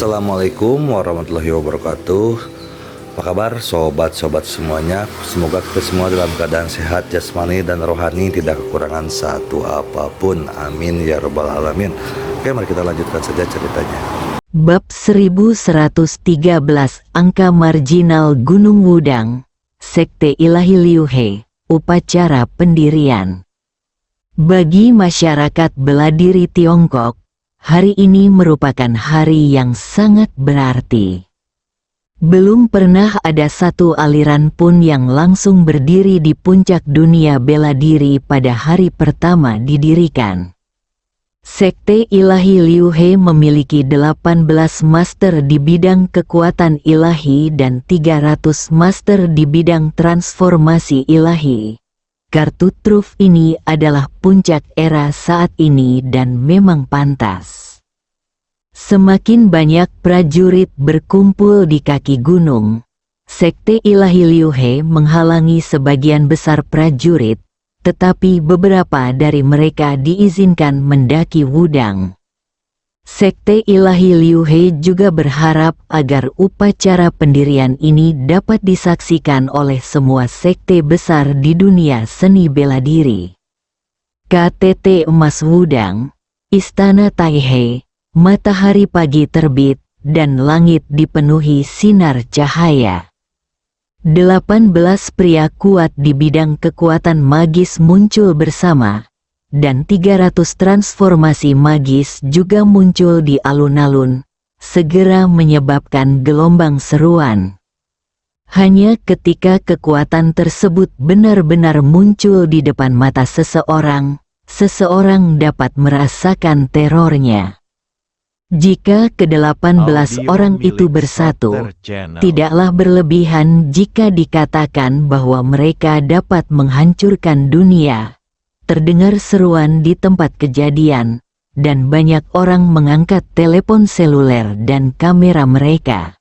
Assalamualaikum warahmatullahi wabarakatuh. Apa kabar sobat-sobat semuanya? Semoga kita semua dalam keadaan sehat jasmani dan rohani, tidak kekurangan satu apapun. Amin ya rabbal alamin. Oke, mari kita lanjutkan saja ceritanya. Bab 1113, Angka Marginal Gunung Wudang, Sekte Ilahi Liu He, Upacara Pendirian. Bagi masyarakat beladiri Tiongkok, hari ini merupakan hari yang sangat berarti. Belum pernah ada satu aliran pun yang langsung berdiri di puncak dunia bela diri pada hari pertama didirikan. Sekte Ilahi Liu He memiliki 18 master di bidang kekuatan ilahi dan 300 master di bidang transformasi ilahi. Kartu truf ini adalah puncak era saat ini dan memang pantas. Semakin banyak prajurit berkumpul di kaki gunung, Sekte Ilahi Liu He menghalangi sebagian besar prajurit, tetapi beberapa dari mereka diizinkan mendaki Wudang. Sekte Ilahi Liu He juga berharap agar upacara pendirian ini dapat disaksikan oleh semua sekte besar di dunia seni bela diri. KTT Emas Wudang, Istana Taihe, matahari pagi terbit, dan langit dipenuhi sinar cahaya. 18 pria kuat di bidang kekuatan magis muncul bersama, dan 300 transformasi magis juga muncul di alun-alun, segera menyebabkan gelombang seruan. Hanya ketika kekuatan tersebut benar-benar muncul di depan mata seseorang, seseorang dapat merasakan terornya. Jika ke-18 orang itu bersatu, tidaklah berlebihan jika dikatakan bahwa mereka dapat menghancurkan dunia. Terdengar seruan di tempat kejadian, dan banyak orang mengangkat telepon seluler dan kamera mereka.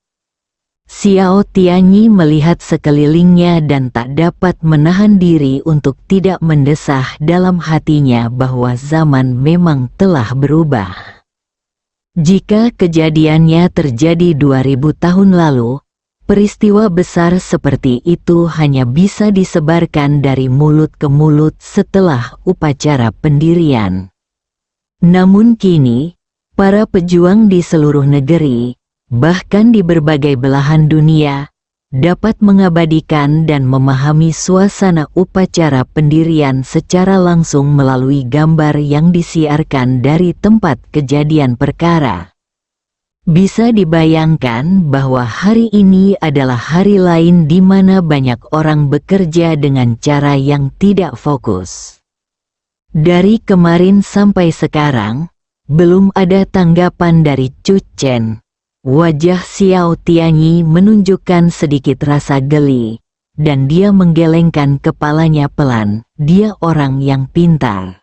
Xiao Tianyi melihat sekelilingnya dan tak dapat menahan diri untuk tidak mendesah dalam hatinya bahwa zaman memang telah berubah. Jika kejadiannya terjadi 2000 tahun lalu, peristiwa besar seperti itu hanya bisa disebarkan dari mulut ke mulut setelah upacara pendirian. Namun kini, para pejuang di seluruh negeri, bahkan di berbagai belahan dunia, dapat mengabadikan dan memahami suasana upacara pendirian secara langsung melalui gambar yang disiarkan dari tempat kejadian perkara. Bisa dibayangkan bahwa hari ini adalah hari lain di mana banyak orang bekerja dengan cara yang tidak fokus. Dari kemarin sampai sekarang, belum ada tanggapan dari Chu Chen. Wajah Xiao Tianyi menunjukkan sedikit rasa geli, dan dia menggelengkan kepalanya pelan. Dia orang yang pintar.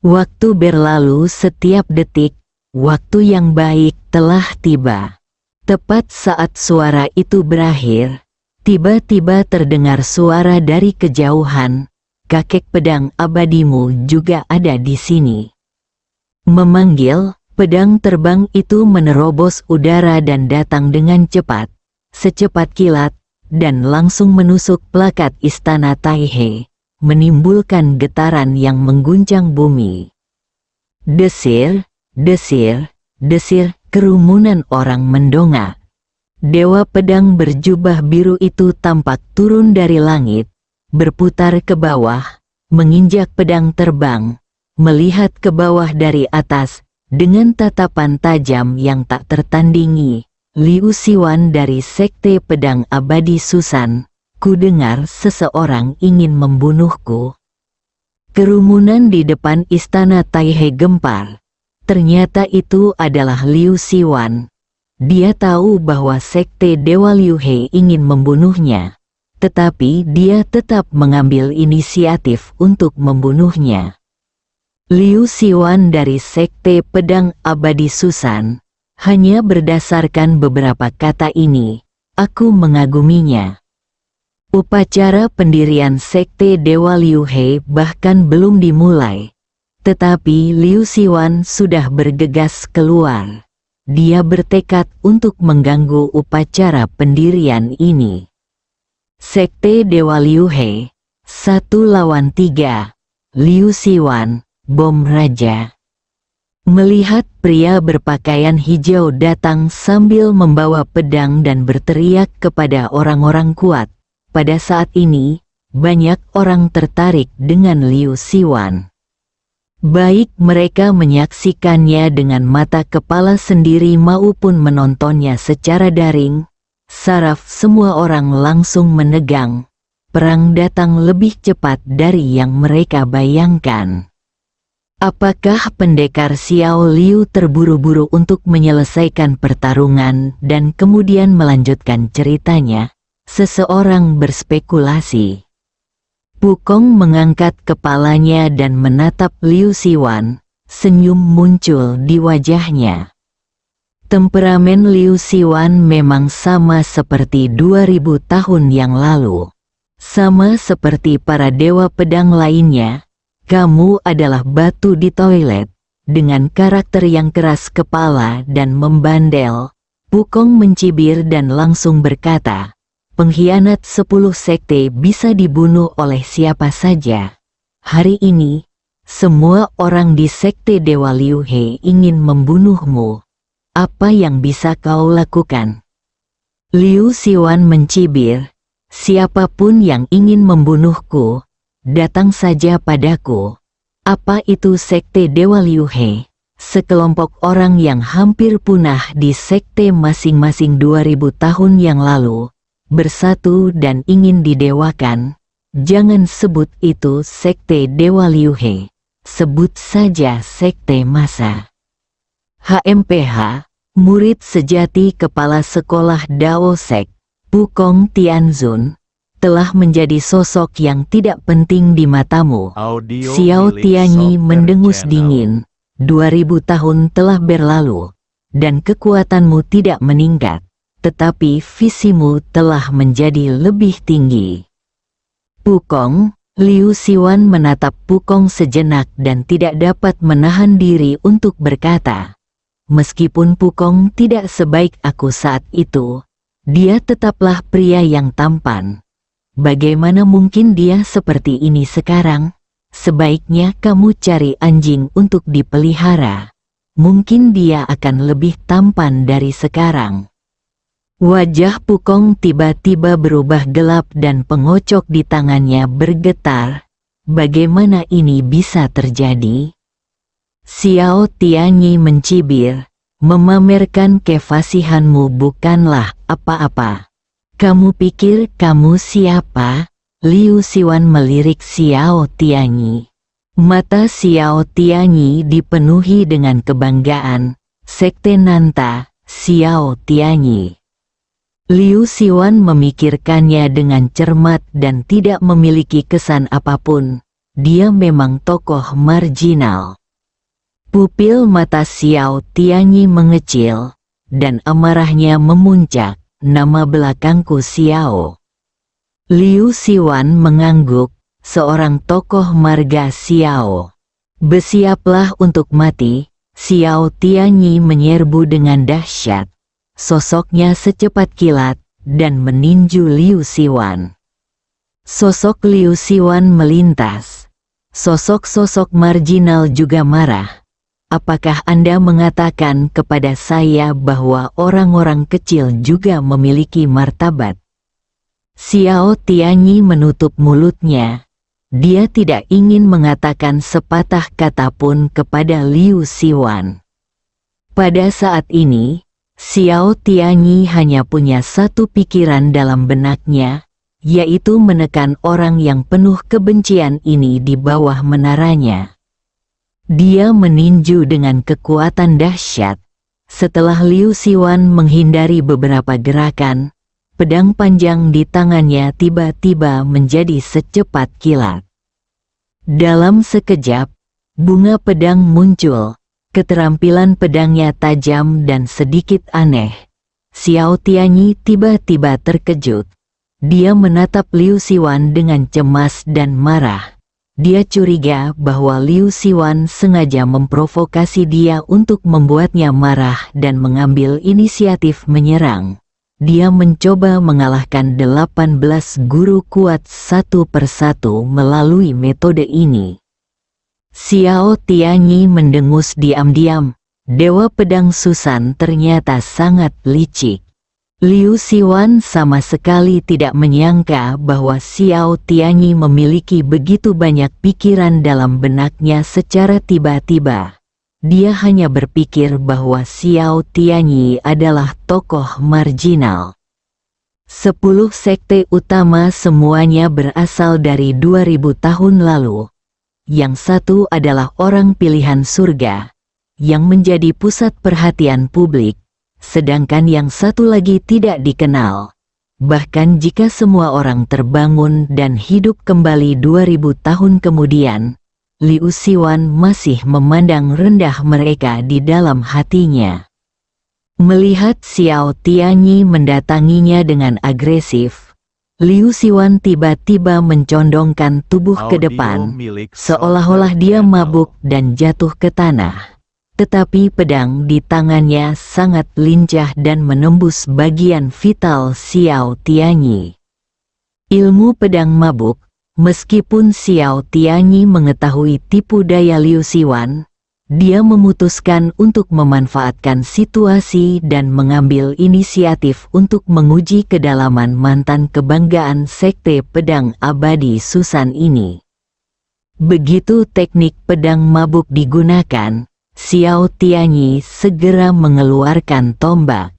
Waktu berlalu setiap detik, waktu yang baik telah tiba. Tepat saat suara itu berakhir, tiba-tiba terdengar suara dari kejauhan, "Kakek pedang abadimu juga ada di sini." Memanggil, pedang terbang itu menerobos udara dan datang dengan cepat, secepat kilat, dan langsung menusuk plakat Istana Taihe, menimbulkan getaran yang mengguncang bumi. Desir, desir, desir, kerumunan orang mendongak. Dewa pedang berjubah biru itu tampak turun dari langit, berputar ke bawah, menginjak pedang terbang, melihat ke bawah dari atas, dengan tatapan tajam yang tak tertandingi. "Liu Siwan dari Sekte Pedang Abadi Susan, ku dengar seseorang ingin membunuhku." Kerumunan di depan Istana Taihe gempar. Ternyata itu adalah Liu Siwan. Dia tahu bahwa Sekte Dewa Liu He ingin membunuhnya, tetapi dia tetap mengambil inisiatif untuk membunuhnya. Liu Siwan dari Sekte Pedang Abadi Susan, hanya berdasarkan beberapa kata ini, aku mengaguminya. Upacara pendirian Sekte Dewa Liu He bahkan belum dimulai, tetapi Liu Siwan sudah bergegas keluar. dia bertekad untuk mengganggu upacara pendirian ini. Sekte Dewa Liu He, 1 lawan 3, Liu Siwan, Bom Raja. Melihat pria berpakaian hijau datang sambil membawa pedang dan berteriak kepada orang-orang kuat, pada saat ini, banyak orang tertarik dengan Liu Siwan. Baik mereka menyaksikannya dengan mata kepala sendiri maupun menontonnya secara daring, saraf semua orang langsung menegang. Perang datang lebih cepat dari yang mereka bayangkan. Apakah pendekar Xiao Liu terburu-buru untuk menyelesaikan pertarungan dan kemudian melanjutkan ceritanya? Seseorang berspekulasi. Pukong mengangkat kepalanya dan menatap Liu Siwan, senyum muncul di wajahnya. Temperamen Liu Siwan memang sama seperti 2000 tahun yang lalu. Sama seperti para dewa pedang lainnya, kamu adalah batu di toilet, dengan karakter yang keras kepala dan membandel. Pukong mencibir dan langsung berkata, pengkhianat 10 sekte bisa dibunuh oleh siapa saja. Hari ini, semua orang di sekte Dewa Liu He ingin membunuhmu. Apa yang bisa kau lakukan? Liu Siwan mencibir, siapapun yang ingin membunuhku, datang saja padaku. Apa itu sekte Dewa Liu He? Sekelompok orang yang hampir punah di sekte masing-masing 2000 tahun yang lalu, bersatu dan ingin didewakan. Jangan sebut itu sekte Dewa Liu He, sebut saja sekte massa. HMPH, murid sejati kepala sekolah Dao Sek, Pukong Tianzun, telah menjadi sosok yang tidak penting di matamu. Xiao Tianyi mendengus dingin. 2000 tahun telah berlalu, dan kekuatanmu tidak meningkat. Tetapi visimu telah menjadi lebih tinggi. Pukong, Liu Siwan menatap Pukong sejenak dan tidak dapat menahan diri untuk berkata, meskipun Pukong tidak sebaik aku saat itu, dia tetaplah pria yang tampan. Bagaimana mungkin dia seperti ini sekarang? Sebaiknya kamu cari anjing untuk dipelihara. Mungkin dia akan lebih tampan dari sekarang. Wajah Pukong tiba-tiba berubah gelap dan pengocok di tangannya bergetar. Bagaimana ini bisa terjadi? Xiao Tianyi mencibir, memamerkan kefasihanmu bukanlah apa-apa. Kamu pikir kamu siapa? Liu Siwan melirik Xiao Tianyi. Mata Xiao Tianyi dipenuhi dengan kebanggaan. Sekte Nanta, Xiao Tianyi. Liu Siwan memikirkannya dengan cermat dan tidak memiliki kesan apapun. Dia memang tokoh marginal. Pupil mata Xiao Tianyi mengecil, dan amarahnya memuncak. Nama belakangku Xiao. Liu Siwan mengangguk, seorang tokoh marga Xiao. Bersiaplah untuk mati. Xiao Tianyi menyerbu dengan dahsyat. Sosoknya secepat kilat, dan meninju Liu Siwan. Sosok Liu Siwan melintas. Sosok-sosok marginal juga marah. Apakah Anda mengatakan kepada saya bahwa orang-orang kecil juga memiliki martabat? Xiao Tianyi menutup mulutnya. Dia tidak ingin mengatakan sepatah kata pun kepada Liu Siwan. Pada saat ini, Xiao Tianyi hanya punya satu pikiran dalam benaknya, yaitu menekan orang yang penuh kebencian ini di bawah menaranya. Dia meninju dengan kekuatan dahsyat. Setelah Liu Siwan menghindari beberapa gerakan, pedang panjang di tangannya tiba-tiba menjadi secepat kilat. Dalam sekejap, bunga pedang muncul. Keterampilan pedangnya tajam dan sedikit aneh. Xiao Tianyi tiba-tiba terkejut. Dia menatap Liu Siwan dengan cemas dan marah. Dia curiga bahwa Liu Siwan sengaja memprovokasi dia untuk membuatnya marah dan mengambil inisiatif menyerang. Dia mencoba mengalahkan 18 guru kuat satu persatu melalui metode ini. Xiao Tianyi mendengus diam-diam. Dewa Pedang Susan ternyata sangat licik. Liu Siwan sama sekali tidak menyangka bahwa Xiao Tianyi memiliki begitu banyak pikiran dalam benaknya secara tiba-tiba. Dia hanya berpikir bahwa Xiao Tianyi adalah tokoh marginal. 10 sekte utama semuanya berasal dari 2000 tahun lalu. Yang satu adalah orang pilihan surga, yang menjadi pusat perhatian publik. Sedangkan yang satu lagi tidak dikenal. Bahkan jika semua orang terbangun dan hidup kembali 2000 tahun kemudian, Liu Siwan masih memandang rendah mereka di dalam hatinya. Melihat Xiao Tianyi mendatanginya dengan agresif, Liu Siwan tiba-tiba mencondongkan tubuh ke depan, seolah-olah dia mabuk dan jatuh ke tanah. Tetapi pedang di tangannya sangat lincah dan menembus bagian vital Xiao Tianyi. Ilmu pedang mabuk, meskipun Xiao Tianyi mengetahui tipu daya Liu Siwan, dia memutuskan untuk memanfaatkan situasi dan mengambil inisiatif untuk menguji kedalaman mantan kebanggaan sekte pedang abadi Susan ini. Begitu teknik pedang mabuk digunakan, Xiao Tianyi segera mengeluarkan tombak.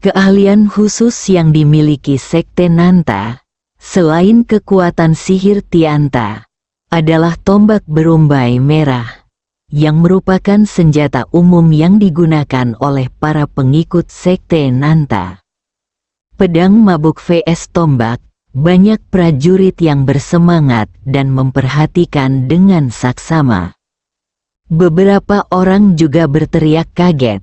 Keahlian khusus yang dimiliki sekte Nanta, selain kekuatan sihir Tianta, adalah tombak berumbai merah, yang merupakan senjata umum yang digunakan oleh para pengikut sekte Nanta. Pedang mabuk vs tombak, banyak prajurit yang bersemangat dan memperhatikan dengan saksama. Beberapa orang juga berteriak kaget.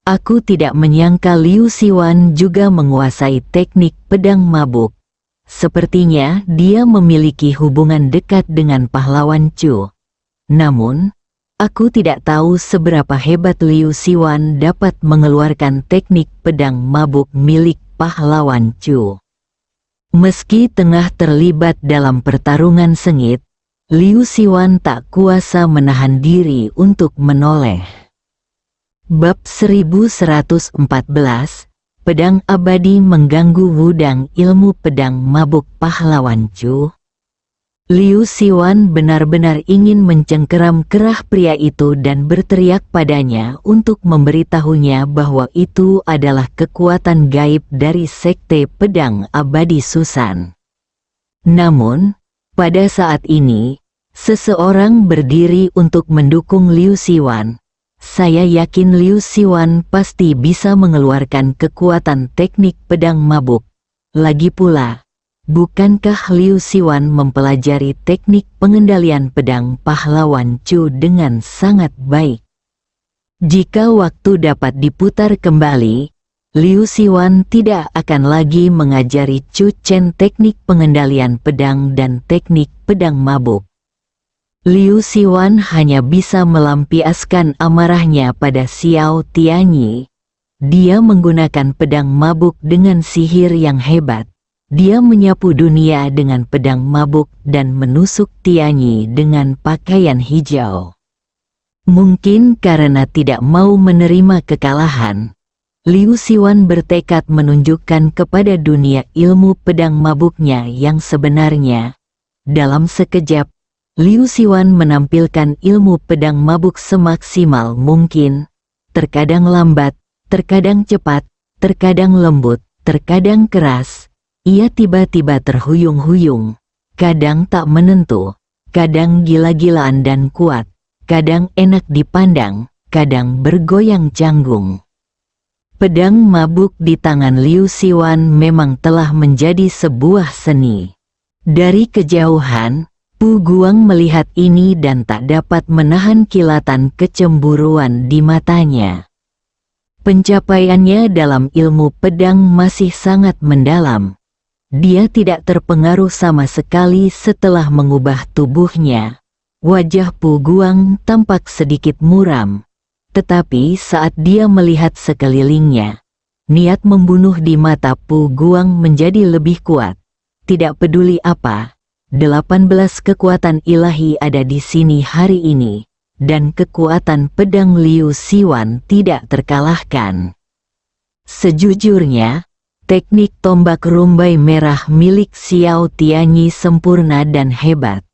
Aku tidak menyangka Liu Siwan juga menguasai teknik pedang mabuk. Sepertinya dia memiliki hubungan dekat dengan pahlawan Chu. Namun, aku tidak tahu seberapa hebat Liu Siwan dapat mengeluarkan teknik pedang mabuk milik pahlawan Chu. Meski tengah terlibat dalam pertarungan sengit, Liu Siwan tak kuasa menahan diri untuk menoleh. Bab 1114, Pedang Abadi Mengganggu Wudang Ilmu Pedang Mabuk Pahlawan Chu. Liu Siwan benar-benar ingin mencengkeram kerah pria itu dan berteriak padanya untuk memberitahunya bahwa itu adalah kekuatan gaib dari sekte pedang abadi Susan. Namun, pada saat ini, seseorang berdiri untuk mendukung Liu Siwan. Saya yakin Liu Siwan pasti bisa mengeluarkan kekuatan teknik pedang mabuk. Lagi pula, bukankah Liu Siwan mempelajari teknik pengendalian pedang pahlawan Chu dengan sangat baik? Jika waktu dapat diputar kembali, Liu Siwan tidak akan lagi mengajari Chu Chen teknik pengendalian pedang dan teknik pedang mabuk. Liu Siwan hanya bisa melampiaskan amarahnya pada Xiao Tianyi. Dia menggunakan pedang mabuk dengan sihir yang hebat. Dia menyapu dunia dengan pedang mabuk dan menusuk Tianyi dengan pakaian hijau. Mungkin karena tidak mau menerima kekalahan, Liu Siwan bertekad menunjukkan kepada dunia ilmu pedang mabuknya yang sebenarnya. Dalam sekejap, Liu Siwan menampilkan ilmu pedang mabuk semaksimal mungkin, terkadang lambat, terkadang cepat, terkadang lembut, terkadang keras. Ia tiba-tiba terhuyung-huyung, kadang tak menentu, kadang gila-gilaan dan kuat, kadang enak dipandang, kadang bergoyang canggung. Pedang mabuk di tangan Liu Siwan memang telah menjadi sebuah seni. Dari kejauhan, Pu Guang melihat ini dan tak dapat menahan kilatan kecemburuan di matanya. Pencapaiannya dalam ilmu pedang masih sangat mendalam. Dia tidak terpengaruh sama sekali setelah mengubah tubuhnya, Wajah Pu Guang tampak sedikit muram. Tetapi saat dia melihat sekelilingnya, niat membunuh di mata Pu Guang menjadi lebih kuat. Tidak peduli apa, 18 kekuatan ilahi ada di sini hari ini, dan kekuatan pedang Liu Siwan tidak terkalahkan. Sejujurnya, teknik tombak rumbai merah milik Xiao Tianyi sempurna dan hebat.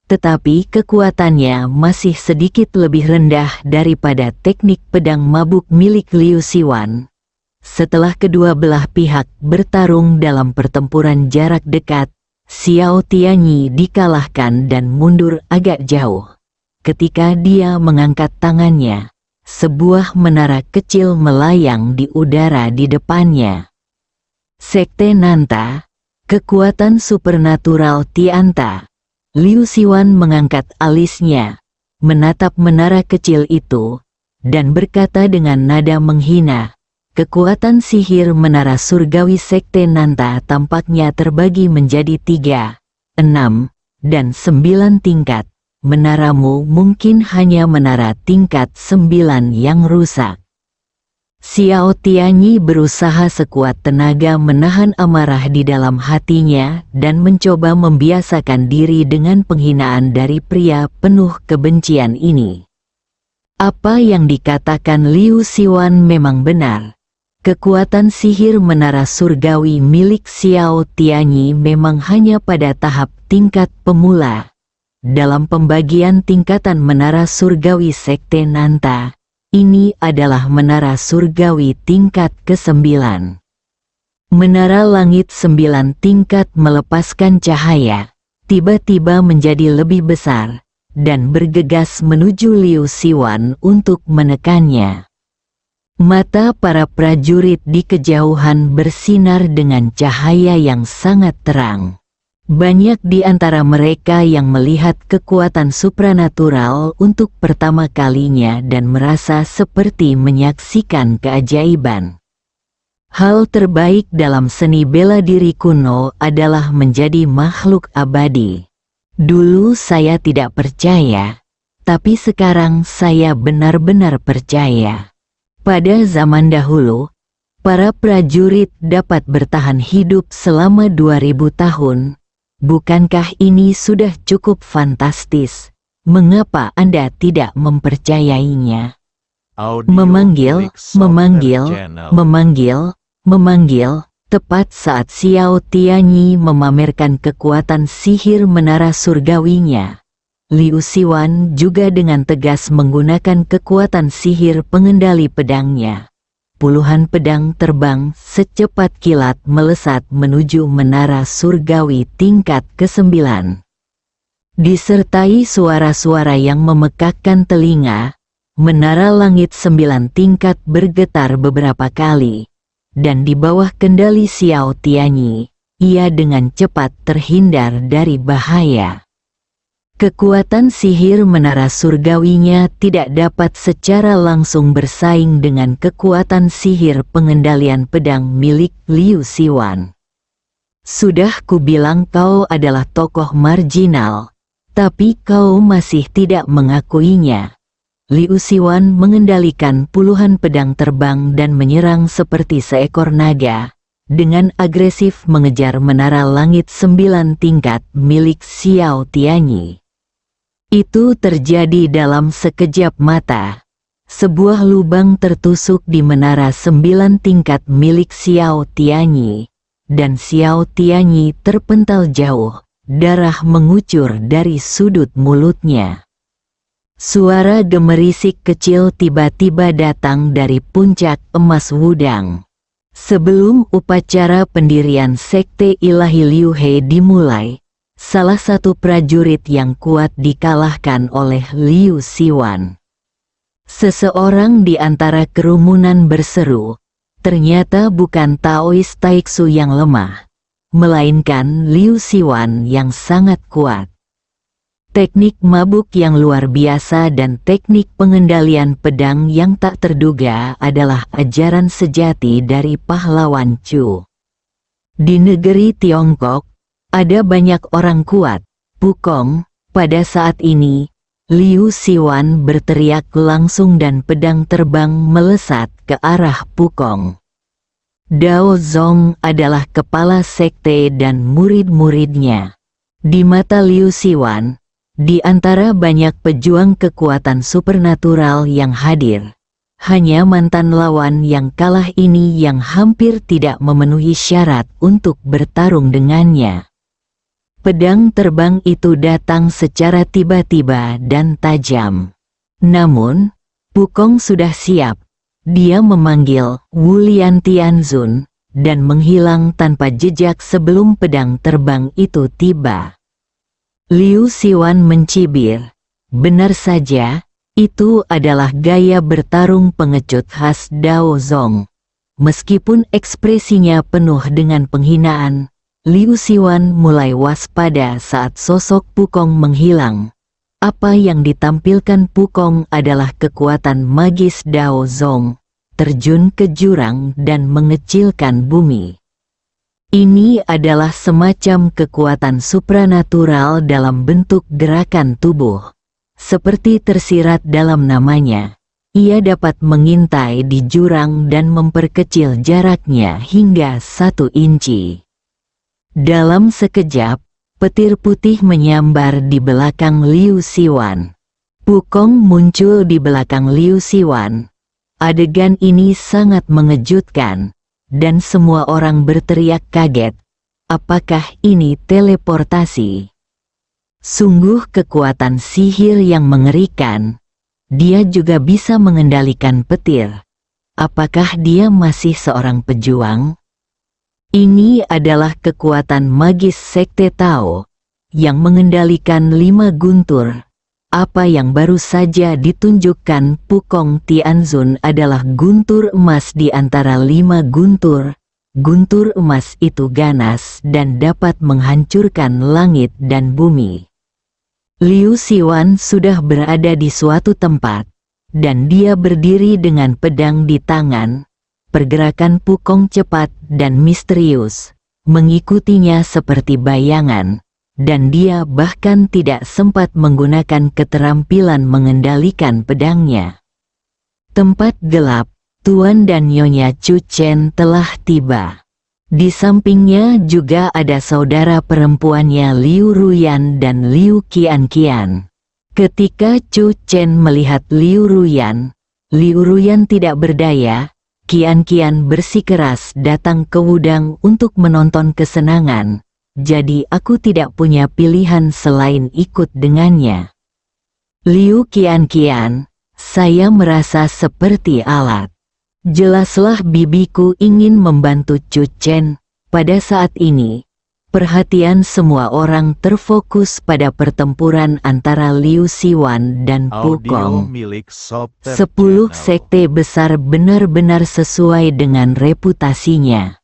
Tetapi kekuatannya masih sedikit lebih rendah daripada teknik pedang mabuk milik Liu Siwan. Setelah kedua belah pihak bertarung dalam pertempuran jarak dekat, Xiao Tianyi dikalahkan dan mundur agak jauh. Ketika dia mengangkat tangannya, sebuah menara kecil melayang di udara di depannya. Sekte Nanta, kekuatan supernatural Tianta. Liu Siwan mengangkat alisnya, menatap menara kecil itu, dan berkata dengan nada menghina, kekuatan sihir menara surgawi Sekte Nanta tampaknya terbagi menjadi 3, 6, dan 9 tingkat. Menaramu mungkin hanya menara tingkat 9 yang rusak. Xiao Tianyi berusaha sekuat tenaga menahan amarah di dalam hatinya dan mencoba membiasakan diri dengan penghinaan dari pria penuh kebencian ini. Apa yang dikatakan Liu Siwan memang benar. Kekuatan sihir menara surgawi milik Xiao Tianyi memang hanya pada tahap tingkat pemula. Dalam pembagian tingkatan menara surgawi Sekte Nanta, ini adalah menara surgawi tingkat ke-9. Menara langit 9 tingkat melepaskan cahaya, tiba-tiba menjadi lebih besar, dan bergegas menuju Liu Siwan untuk menekannya. Mata para prajurit di kejauhan bersinar dengan cahaya yang sangat terang. Banyak di antara mereka yang melihat kekuatan supranatural untuk pertama kalinya dan merasa seperti menyaksikan keajaiban. Hal terbaik dalam seni bela diri kuno adalah menjadi makhluk abadi. Dulu saya tidak percaya, tapi sekarang saya benar-benar percaya. Pada zaman dahulu, para prajurit dapat bertahan hidup selama 2000 tahun. Bukankah ini sudah cukup fantastis? Mengapa Anda tidak mempercayainya? Memanggil, tepat saat Xiao Tianyi memamerkan kekuatan sihir menara surgawinya. Liu Siwan juga dengan tegas menggunakan kekuatan sihir pengendali pedangnya. Puluhan pedang terbang secepat kilat melesat menuju menara surgawi tingkat ke-9. Disertai suara-suara yang memekakkan telinga, menara langit 9 tingkat bergetar beberapa kali, dan di bawah kendali Xiao Tianyi, ia dengan cepat terhindar dari bahaya. Kekuatan sihir menara surgawinya tidak dapat secara langsung bersaing dengan kekuatan sihir pengendalian pedang milik Liu Siwan. Sudah kubilang kau adalah tokoh marginal, tapi kau masih tidak mengakuinya. Liu Siwan mengendalikan puluhan pedang terbang dan menyerang seperti seekor naga, dengan agresif mengejar menara langit 9 tingkat milik Xiao Tianyi. Itu terjadi dalam sekejap mata. Sebuah lubang tertusuk di menara 9 tingkat milik Xiao Tianyi, dan Xiao Tianyi terpental jauh, darah mengucur dari sudut mulutnya. Suara gemerisik kecil tiba-tiba datang dari puncak emas Wudang. Sebelum upacara pendirian Sekte Ilahi Liu He dimulai, salah satu prajurit yang kuat dikalahkan oleh Liu Siwan. Seseorang di antara kerumunan berseru, ternyata bukan Taoist Taiksu yang lemah, melainkan Liu Siwan yang sangat kuat. Teknik mabuk yang luar biasa dan teknik pengendalian pedang yang tak terduga adalah ajaran sejati dari pahlawan Chu. Di negeri Tiongkok, ada banyak orang kuat. Pukong, pada saat ini, Liu Siwan berteriak langsung dan pedang terbang melesat ke arah Pukong. Dao Zong adalah kepala sekte dan murid-muridnya. Di mata Liu Siwan, di antara banyak pejuang kekuatan supernatural yang hadir, hanya mantan lawan yang kalah ini yang hampir tidak memenuhi syarat untuk bertarung dengannya. Pedang terbang itu datang secara tiba-tiba dan tajam. Namun, Pukong sudah siap. Dia memanggil Wu Lian Tianzun dan menghilang tanpa jejak sebelum pedang terbang itu tiba. Liu Siwan mencibir. Benar saja, itu adalah gaya bertarung pengecut khas Dao Zong. Meskipun ekspresinya penuh dengan penghinaan, Liu Siwan mulai waspada saat sosok Pukong menghilang. Apa yang ditampilkan Pukong adalah kekuatan magis Dao Zong, terjun ke jurang dan mengecilkan bumi. Ini adalah semacam kekuatan supranatural dalam bentuk gerakan tubuh. Seperti tersirat dalam namanya, ia dapat mengintai di jurang dan memperkecil jaraknya hingga 1 inci. Dalam sekejap, petir putih menyambar di belakang Liu Siwan. Pukong muncul di belakang Liu Siwan. Adegan ini sangat mengejutkan, dan semua orang berteriak kaget. Apakah ini teleportasi? Sungguh kekuatan sihir yang mengerikan. Dia juga bisa mengendalikan petir. Apakah dia masih seorang pejuang? Ini adalah kekuatan magis Sekte Tao, yang mengendalikan 5 guntur. Apa yang baru saja ditunjukkan Pukong Tianzun adalah guntur emas di antara 5 guntur. Guntur emas itu ganas dan dapat menghancurkan langit dan bumi. Liu Siwan sudah berada di suatu tempat, dan dia berdiri dengan pedang di tangan. Pergerakan Pukong cepat dan misterius, mengikutinya seperti bayangan, dan dia bahkan tidak sempat menggunakan keterampilan mengendalikan pedangnya. Tempat gelap, Tuan dan Nyonya Chu Chen telah tiba. Di sampingnya juga ada saudara perempuannya Liu Ruyan dan Liu Qianqian. Ketika Chu Chen melihat Liu Ruyan tidak berdaya. Qianqian bersikeras datang ke Wudang untuk menonton kesenangan, jadi aku tidak punya pilihan selain ikut dengannya. Liu Qianqian, saya merasa seperti alat. Jelaslah bibiku ingin membantu Chu Chen. Pada saat ini, perhatian semua orang terfokus pada pertempuran antara Liu Siwan dan Pukong. 10 sekte besar benar-benar sesuai dengan reputasinya.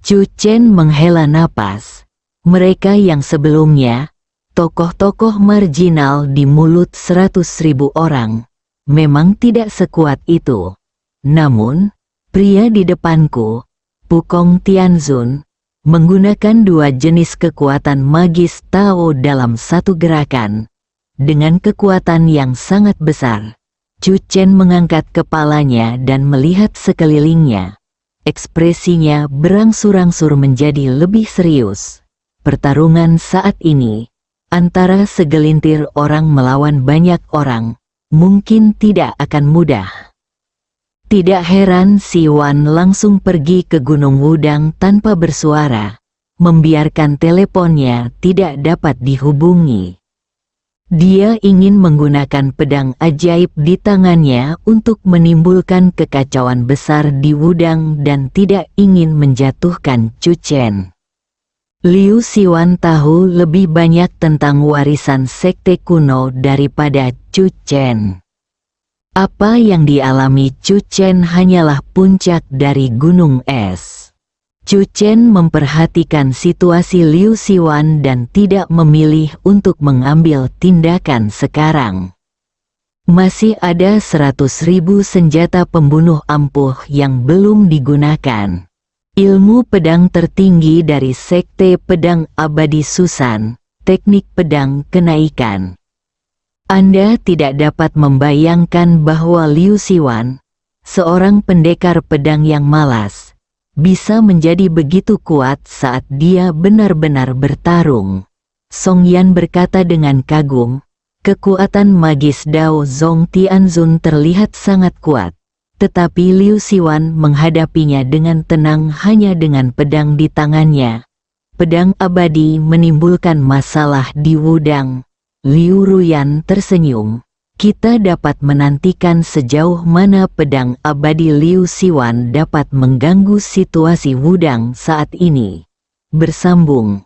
Chu Chen menghela napas. Mereka yang sebelumnya, tokoh-tokoh marginal di mulut 100.000 orang, memang tidak sekuat itu. Namun, pria di depanku, Pukong Tianzun, menggunakan 2 jenis kekuatan magis Tao dalam satu gerakan. Dengan kekuatan yang sangat besar, Chu Chen mengangkat kepalanya dan melihat sekelilingnya. Ekspresinya berangsur-angsur menjadi lebih serius. Pertarungan saat ini, antara segelintir orang melawan banyak orang, mungkin tidak akan mudah. Tidak heran Siwan langsung pergi ke Gunung Wudang tanpa bersuara, membiarkan teleponnya tidak dapat dihubungi. Dia ingin menggunakan pedang ajaib di tangannya untuk menimbulkan kekacauan besar di Wudang dan tidak ingin menjatuhkan Chu Chen. Liu Siwan tahu lebih banyak tentang warisan sekte kuno daripada Chu Chen. Apa yang dialami Chu Chen hanyalah puncak dari gunung es. Chu Chen memperhatikan situasi Liu Siwan dan tidak memilih untuk mengambil tindakan sekarang. Masih ada 100.000 senjata pembunuh ampuh yang belum digunakan. Ilmu pedang tertinggi dari Sekte Pedang Abadi Susan, teknik pedang kenaikan. Anda tidak dapat membayangkan bahwa Liu Siwan, seorang pendekar pedang yang malas, bisa menjadi begitu kuat saat dia benar-benar bertarung. Song Yan berkata dengan kagum, kekuatan magis Dao Zong Tianzun terlihat sangat kuat. Tetapi Liu Siwan menghadapinya dengan tenang hanya dengan pedang di tangannya. Pedang abadi menimbulkan masalah di Wudang. Liu Ruyan tersenyum. Kita dapat menantikan sejauh mana pedang abadi Liu Siwan dapat mengganggu situasi Wudang saat ini. Bersambung.